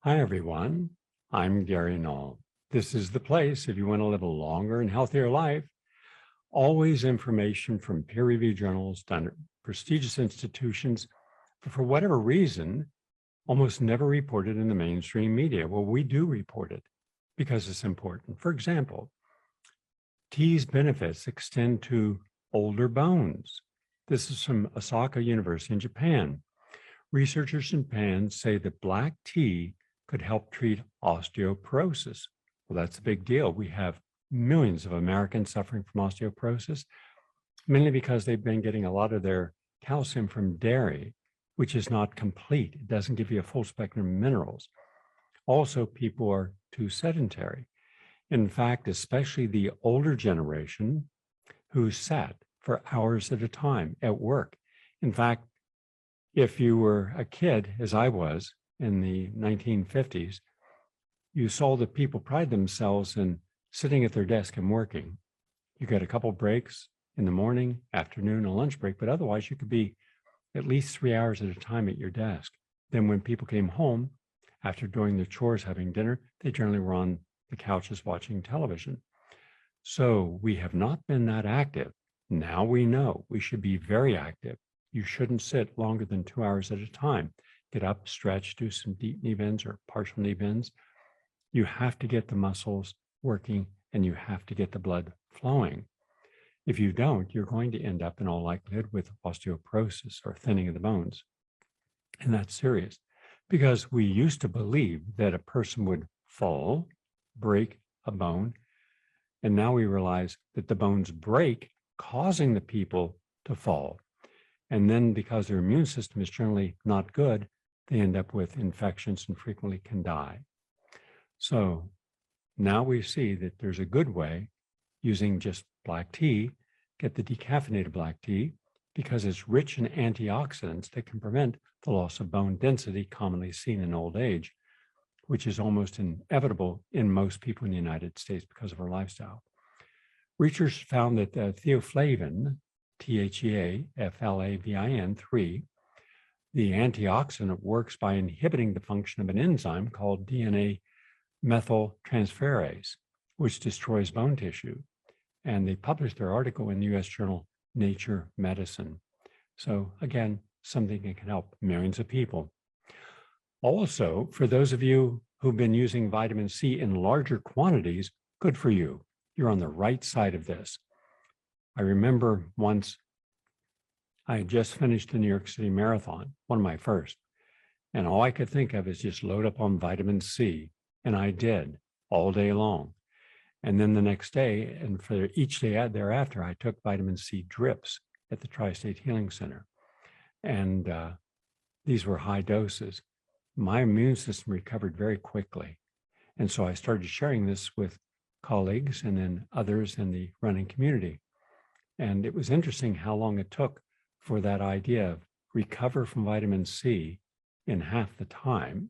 Hi, everyone. I'm Gary Null. This is the place if you want to live a longer and healthier life. Always information from peer-reviewed journals done at prestigious institutions, but for whatever reason, almost never reported in the mainstream media. Well, we do report it because it's important. For example, tea's benefits extend to older bones. This is from Osaka University in Japan. Researchers in Japan say that black tea could help treat osteoporosis. Well, that's a big deal. We have millions of Americans suffering from osteoporosis, mainly because they've been getting a lot of their calcium from dairy, which is not complete. It doesn't give you a full spectrum of minerals. Also, people are too sedentary. In fact, especially the older generation who sat for hours at a time at work. In fact, if you were a kid, as I was in the 1950s, you saw that people pride themselves in sitting at their desk and working. You got a couple breaks in the morning, afternoon, a lunch break, but otherwise you could be at least 3 hours at a time at your desk. Then when people came home after doing their chores, having dinner, they generally were on the couches watching television. So we have not been that active. Now we know we should be very active. You shouldn't sit longer than 2 hours at a time. Get up, stretch, do some deep knee bends or partial knee bends. You have to get the muscles working and you have to get the blood flowing. If you don't, you're going to end up in all likelihood with osteoporosis or thinning of the bones. And that's serious because we used to believe that a person would fall, break a bone, and now we realize that the bones break, causing the people to fall. And then because their immune system is generally not good, they end up with infections and frequently can die. So now we see that there's a good way using just black tea, get the decaffeinated black tea, because it's rich in antioxidants that can prevent the loss of bone density commonly seen in old age, which is almost inevitable in most people in the United States because of our lifestyle. Researchers found that theaflavin, THEAFLAVIN3, the antioxidant works by inhibiting the function of an enzyme called DNA methyltransferase, which destroys bone tissue. And they published their article in the US journal Nature Medicine. So again, something that can help millions of people. Also, for those of you who've been using vitamin C in larger quantities, good for you. You're on the right side of this. I remember once I had just finished the New York City Marathon, one of my first, and all I could think of is just load up on vitamin C. And I did all day long. And then the next day, and for each day thereafter, I took vitamin C drips at the Tri-State Healing Center. And these were high doses. My immune system recovered very quickly. And so I started sharing this with colleagues and then others in the running community. And it was interesting how long it took for that idea of recover from vitamin C in half the time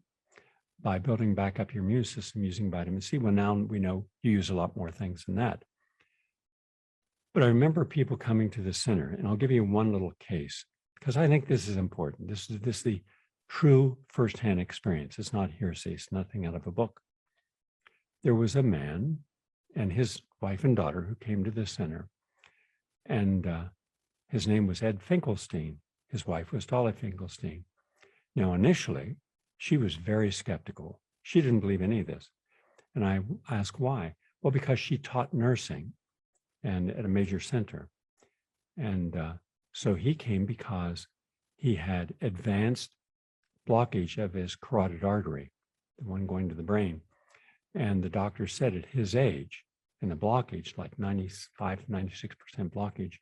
by building back up your immune system using vitamin C. Well, now we know you use a lot more things than that. But I remember people coming to the center, and I'll give you one little case because I think this is important. This is the true firsthand experience. It's not hearsay. It's nothing out of a book. There was a man and his wife and daughter who came to the center, and his name was Ed Finkelstein. His wife was Dolly Finkelstein. Now, initially, she was very skeptical. She didn't believe any of this. And I asked why. Well, because she taught nursing and at a major center. And so he came because he had advanced blockage of his carotid artery, the one going to the brain. And the doctor said at his age, and the blockage, like 95 to 96% blockage,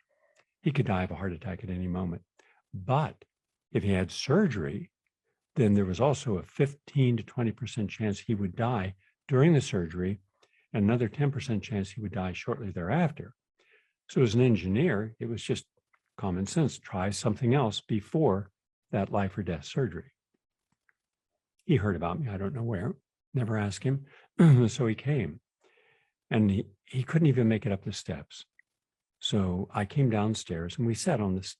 he could die of a heart attack at any moment. But if he had surgery, then there was also a 15 to 20% chance he would die during the surgery, and another 10% chance he would die shortly thereafter. So as an engineer, it was just common sense. Try something else before that life or death surgery. He heard about me, I don't know where, never asked him. So he came, and he couldn't even make it up the steps. So I came downstairs and we sat on the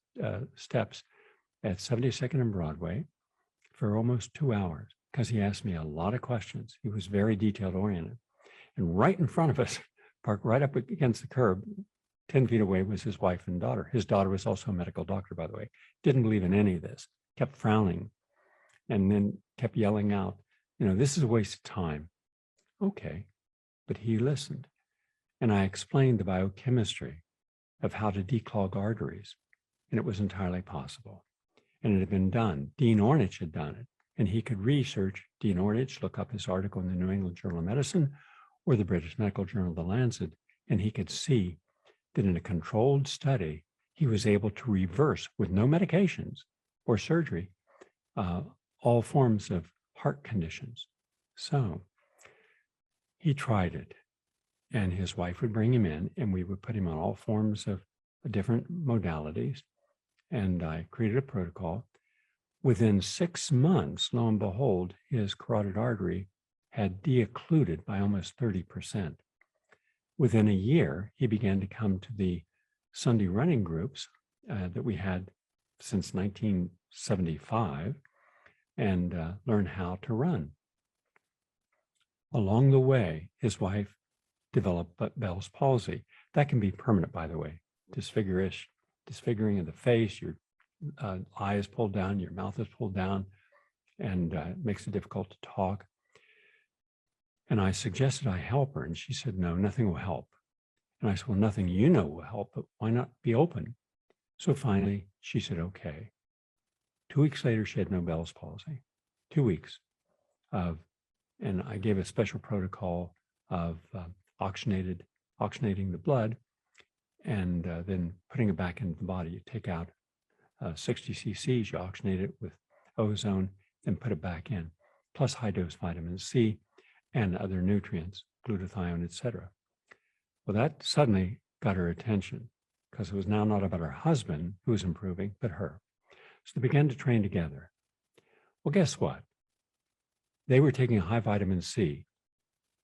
steps at 72nd and Broadway for almost 2 hours. because he asked me a lot of questions. He was very detailed oriented. And right in front of us, parked right up against the curb, 10 feet away, was his wife and daughter. His daughter was also a medical doctor, by the way. Didn't believe in any of this, kept frowning, and then kept yelling out, this is a waste of time. Okay, but he listened. And I explained the biochemistry of how to declog arteries, and it was entirely possible. And it had been done. Dean Ornish had done it, and he could research Dean Ornish, look up his article in the New England Journal of Medicine or the British Medical Journal, The Lancet, and he could see that in a controlled study, he was able to reverse, with no medications or surgery, all forms of heart conditions. So he tried it, and his wife would bring him in, and we would put him on all forms of different modalities. And I created a protocol. Within 6 months, lo and behold, his carotid artery had de-occluded by almost 30%. Within a year, he began to come to the Sunday running groups that we had since 1975 and learn how to run. Along the way, his wife developed Bell's palsy. That can be permanent, by the way, disfiguring of the face, your eye is pulled down, your mouth is pulled down, and it makes it difficult to talk. And I suggested I help her, and she said, no, nothing will help. And I said, well, nothing you know will help, but why not be open? So finally, she said, okay. 2 weeks later, she had no Bell's palsy. 2 weeks and I gave a special protocol of oxygenating the blood and then putting it back into the body. You take out 60 cc's, you oxygenate it with ozone, then put it back in, plus high-dose vitamin C and other nutrients, glutathione, etc. Well, that suddenly got her attention because it was now not about her husband who was improving, but her. So they began to train together. Well, guess what? They were taking high vitamin C,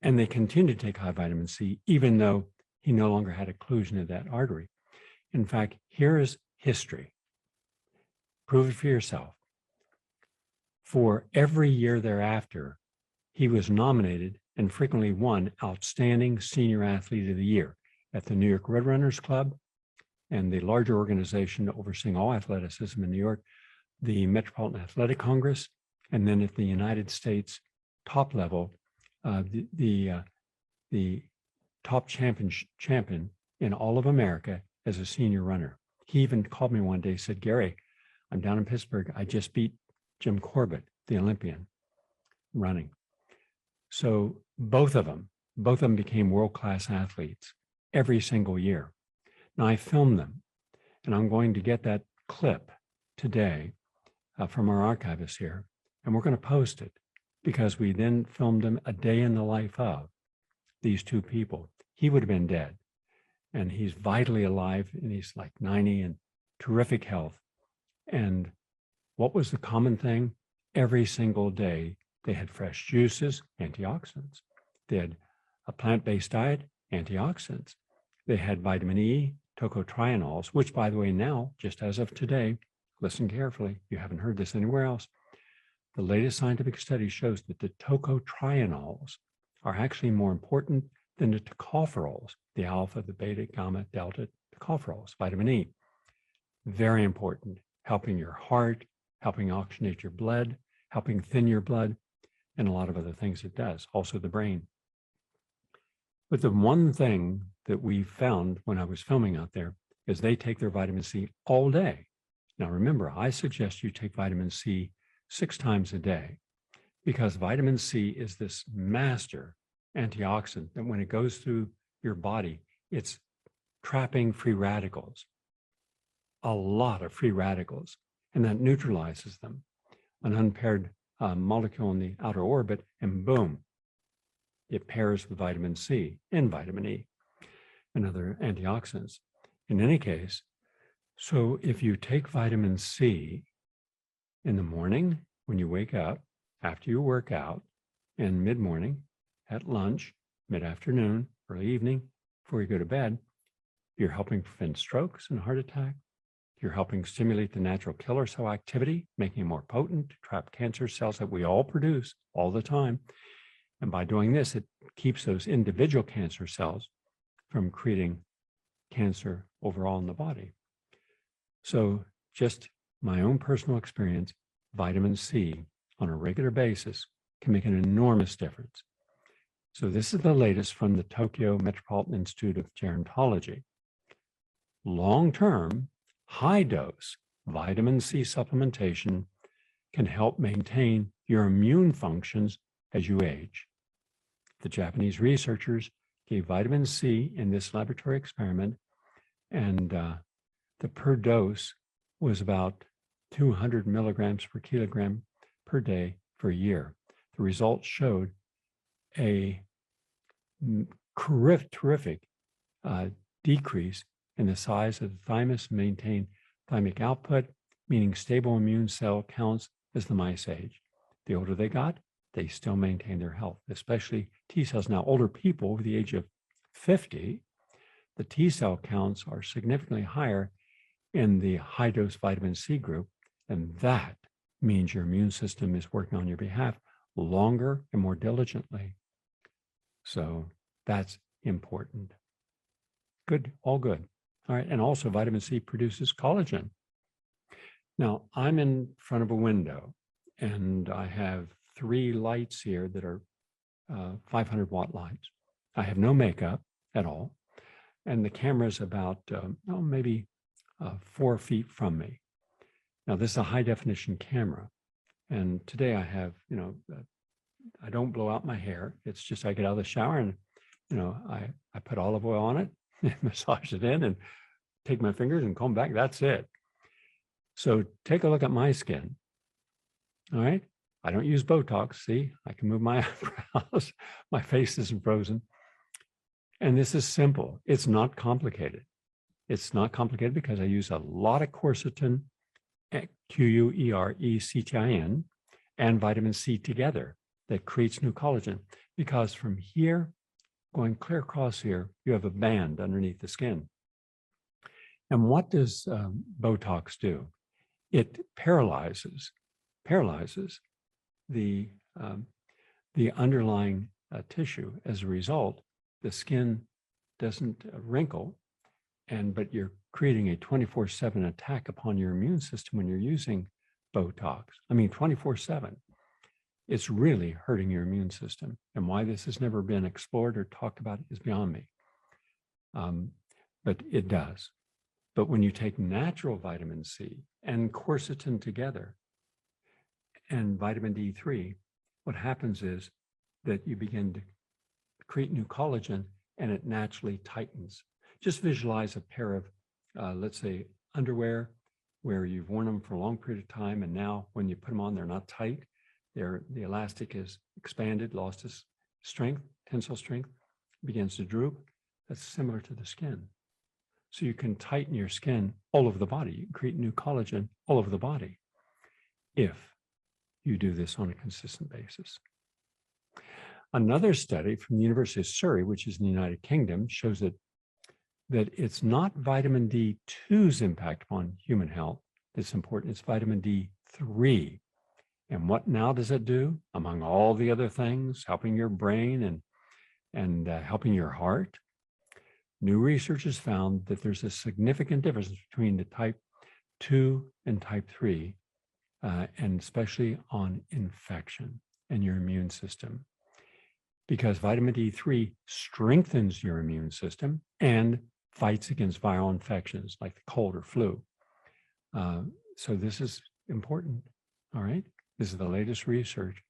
and they continued to take high vitamin C, even though he no longer had occlusion of that artery. In fact, here is history. Prove it for yourself. For every year thereafter, he was nominated and frequently won Outstanding Senior Athlete of the Year at the New York Roadrunners Club and the larger organization overseeing all athleticism in New York, the Metropolitan Athletic Congress, and then at the United States top level, the top champion in all of America as a senior runner. He even called me one day, said, Gary, I'm down in Pittsburgh. I just beat Jim Corbett, the Olympian, running. So both of them became world-class athletes every single year. Now I filmed them, and I'm going to get that clip today from our archivist here, and we're going to post it because we then filmed them a day in the life of these two people. He would have been dead, and he's vitally alive, and he's like 90 and terrific health. And what was the common thing? Every single day, they had fresh juices, antioxidants. They had a plant-based diet, antioxidants. They had vitamin E, tocotrienols, which, by the way, now, just as of today, listen carefully, you haven't heard this anywhere else, the latest scientific study shows that the tocotrienols are actually more important than the tocopherols, the alpha, the beta, gamma, delta, tocopherols, vitamin E. Very important, helping your heart, helping oxygenate your blood, helping thin your blood, and a lot of other things it does, also the brain. But the one thing that we found when I was filming out there is they take their vitamin C all day. Now, remember, I suggest you take vitamin C 6 times a day because vitamin C is this master antioxidant that when it goes through your body, it's trapping free radicals, a lot of free radicals, and that neutralizes them. An unpaired molecule in the outer orbit, and boom, it pairs with vitamin C and vitamin E and other antioxidants. In any case, so if you take vitamin C in the morning when you wake up, after you work out, and mid-morning, at lunch, mid-afternoon, early evening, before you go to bed, you're helping prevent strokes and heart attack. You're helping stimulate the natural killer cell activity, making it more potent to trap cancer cells that we all produce all the time. And by doing this, it keeps those individual cancer cells from creating cancer overall in the body. So just my own personal experience, vitamin C on a regular basis can make an enormous difference. So this is the latest from the Tokyo Metropolitan Institute of Gerontology. Long-term, high-dose vitamin C supplementation can help maintain your immune functions as you age. The Japanese researchers gave vitamin C in this laboratory experiment, and the per dose was about 200 milligrams per kilogram per day for a year. The results showed a terrific decrease in the size of the thymus, maintained thymic output, meaning stable immune cell counts as the mice age. The older they got, they still maintain their health, especially T cells. Now, older people over the age of 50, the T cell counts are significantly higher in the high dose vitamin C group, and that means your immune system is working on your behalf longer and more diligently. So that's important. Good, all good. All right, and also vitamin C produces collagen. Now, I'm in front of a window, and I have 3 lights here that are 500-watt lights. I have no makeup at all, and the camera's about maybe 4 feet from me. Now, this is a high-definition camera, and today I have, I don't blow out my hair. It's just I get out of the shower and, I put olive oil on it, and massage it in, and take my fingers and comb back. That's it. So take a look at my skin. All right. I don't use Botox. See, I can move my eyebrows. My face isn't frozen. And this is simple. It's not complicated. It's not complicated because I use a lot of quercetin, quercetin, and vitamin C together that creates new collagen. Because from here, going clear across here, you have a band underneath the skin. And what does Botox do? It paralyzes the underlying tissue. As a result, the skin doesn't wrinkle, but you're creating a 24/7 attack upon your immune system when you're using Botox. I mean, 24/7. It's really hurting your immune system. And why this has never been explored or talked about is beyond me. But it does. But when you take natural vitamin C and quercetin together and vitamin D3, what happens is that you begin to create new collagen and it naturally tightens. Just visualize a pair of, let's say, underwear where you've worn them for a long period of time, and now when you put them on, they're not tight. The elastic is expanded, lost its strength, tensile strength, begins to droop. That's similar to the skin. So you can tighten your skin all over the body. You can create new collagen all over the body if you do this on a consistent basis. Another study from the University of Surrey, which is in the United Kingdom, shows that it's not vitamin D2's impact upon human health that's important. It's vitamin D3. And what now does it do? Among all the other things, helping your brain and helping your heart, new research has found that there's a significant difference between the type 2 and type 3, and especially on infection and your immune system. Because vitamin D3 strengthens your immune system and fights against viral infections like the cold or flu. So this is important, all right? This is the latest research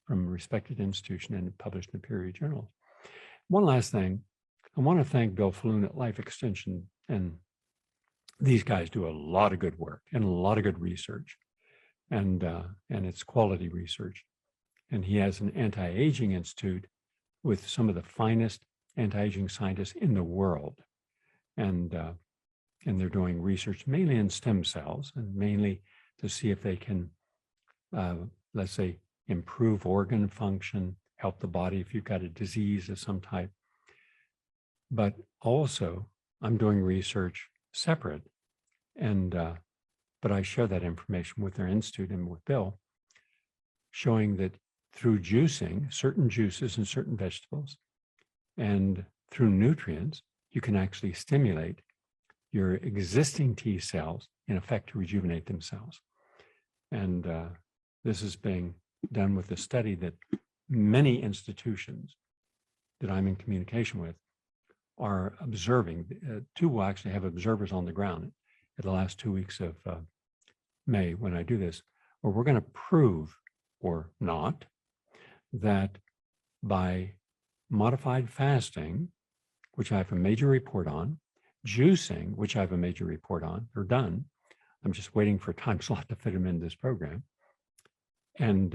from a respected institution and published in a peer-reviewed journal. One last thing, I want to thank Bill Falloon at Life Extension, and these guys do a lot of good work and a lot of good research, and it's quality research. And he has an anti-aging institute with some of the finest anti-aging scientists in the world, and they're doing research mainly in stem cells and mainly to see if they can, let's say, improve organ function, help the body if you've got a disease of some type. But also, I'm doing research separate And, but I share that information with their institute and with Bill, showing that through juicing certain juices and certain vegetables and through nutrients, you can actually stimulate your existing T cells, in effect, to rejuvenate themselves. And this is being done with a study that many institutions that I'm in communication with are observing. Two will actually have observers on the ground at the last 2 weeks of May when I do this, where we're going to prove or not that by modified fasting, which I have a major report on, juicing, which I have a major report on, they're done. I'm just waiting for a time slot to fit them into this program. And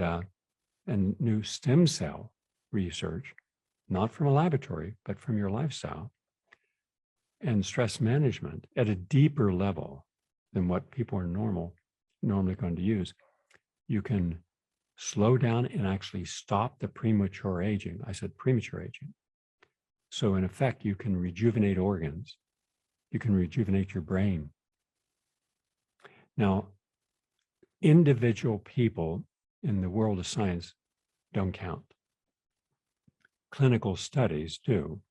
new stem cell research, not from a laboratory, but from your lifestyle, and stress management at a deeper level than what people are normally going to use. You can slow down and actually stop the premature aging. I said premature aging. So in effect, you can rejuvenate organs. You can rejuvenate your brain. Now, individual people in the world of science don't count. Clinical studies do.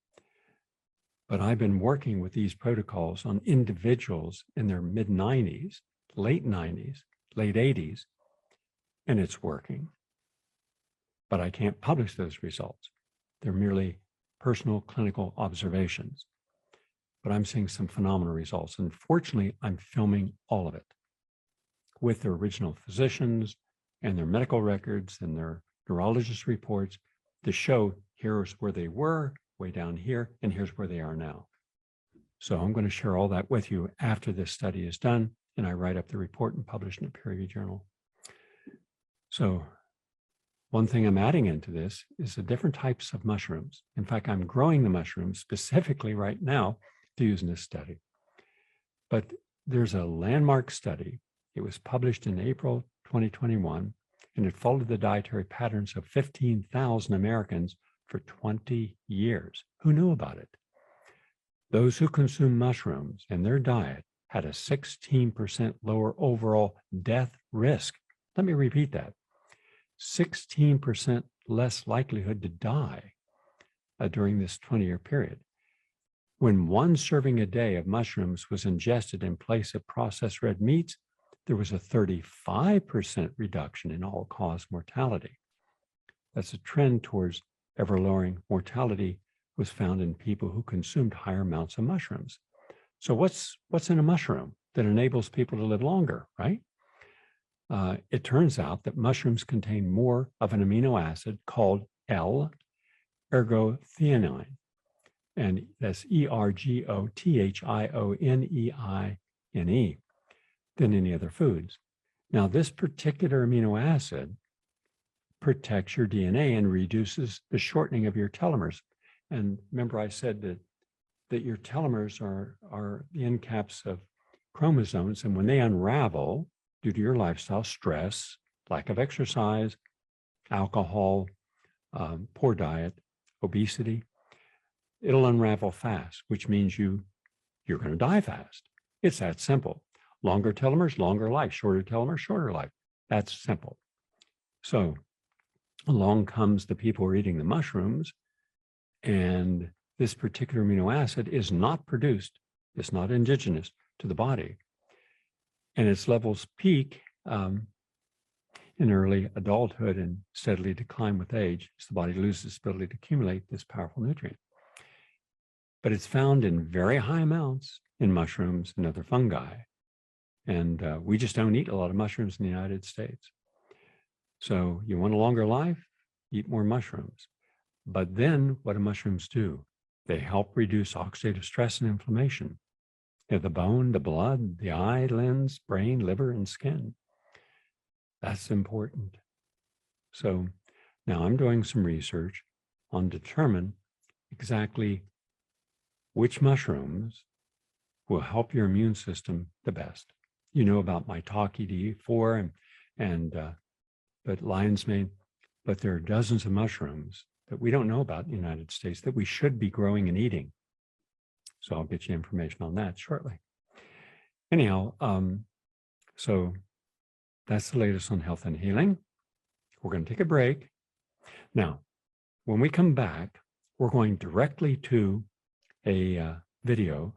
But I've been working with these protocols on individuals in their mid-90s, late 90s, late 80s, and it's working. But I can't publish those results. They're merely personal clinical observations. But I'm seeing some phenomenal results. And fortunately, I'm filming all of it with their original physicians and their medical records and their neurologist reports to show here's where they were, way down here, and here's where they are now. So I'm going to share all that with you after this study is done, and I write up the report and publish in a peer-reviewed journal. So one thing I'm adding into this is the different types of mushrooms. In fact, I'm growing the mushrooms specifically right now to use in this study. But there's a landmark study. It was published in April 2021, and it followed the dietary patterns of 15,000 Americans for 20 years. Who knew about it? Those who consume mushrooms in their diet had a 16% lower overall death risk. Let me repeat that. 16% less likelihood to die during this 20-year period. When one serving a day of mushrooms was ingested in place of processed red meats, there was a 35% reduction in all-cause mortality. That's a trend towards ever-lowering mortality was found in people who consumed higher amounts of mushrooms. So what's in a mushroom that enables people to live longer, right? It turns out that mushrooms contain more of an amino acid called L-ergothioneine, and that's ERGOTHIONEINE, than any other foods. Now, this particular amino acid protects your DNA and reduces the shortening of your telomeres. And remember, I said that your telomeres are the end caps of chromosomes, and when they unravel due to your lifestyle, stress, lack of exercise, alcohol, poor diet, obesity, it'll unravel fast, which means you're going to die fast. It's that simple. Longer telomeres, longer life. Shorter telomeres, shorter life. That's simple. So along comes the people who are eating the mushrooms, and this particular amino acid is not produced. It's not indigenous to the body. And its levels peak in early adulthood and steadily decline with age as the body loses its ability to accumulate this powerful nutrient. But it's found in very high amounts in mushrooms and other fungi. And we just don't eat a lot of mushrooms in the United States. So you want a longer life, eat more mushrooms. But then what do mushrooms do? They help reduce oxidative stress and inflammation. They're the bone, the blood, the eye, lens, brain, liver, and skin. That's important. So now I'm doing some research on determine exactly which mushrooms will help your immune system the best. You know about maitake D4 but lion's mane, but there are dozens of mushrooms that we don't know about in the United States that we should be growing and eating. So I'll get you information on that shortly. Anyhow, so that's the latest on health and healing. We're going to take a break. Now, when we come back, we're going directly to a video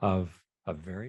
of a very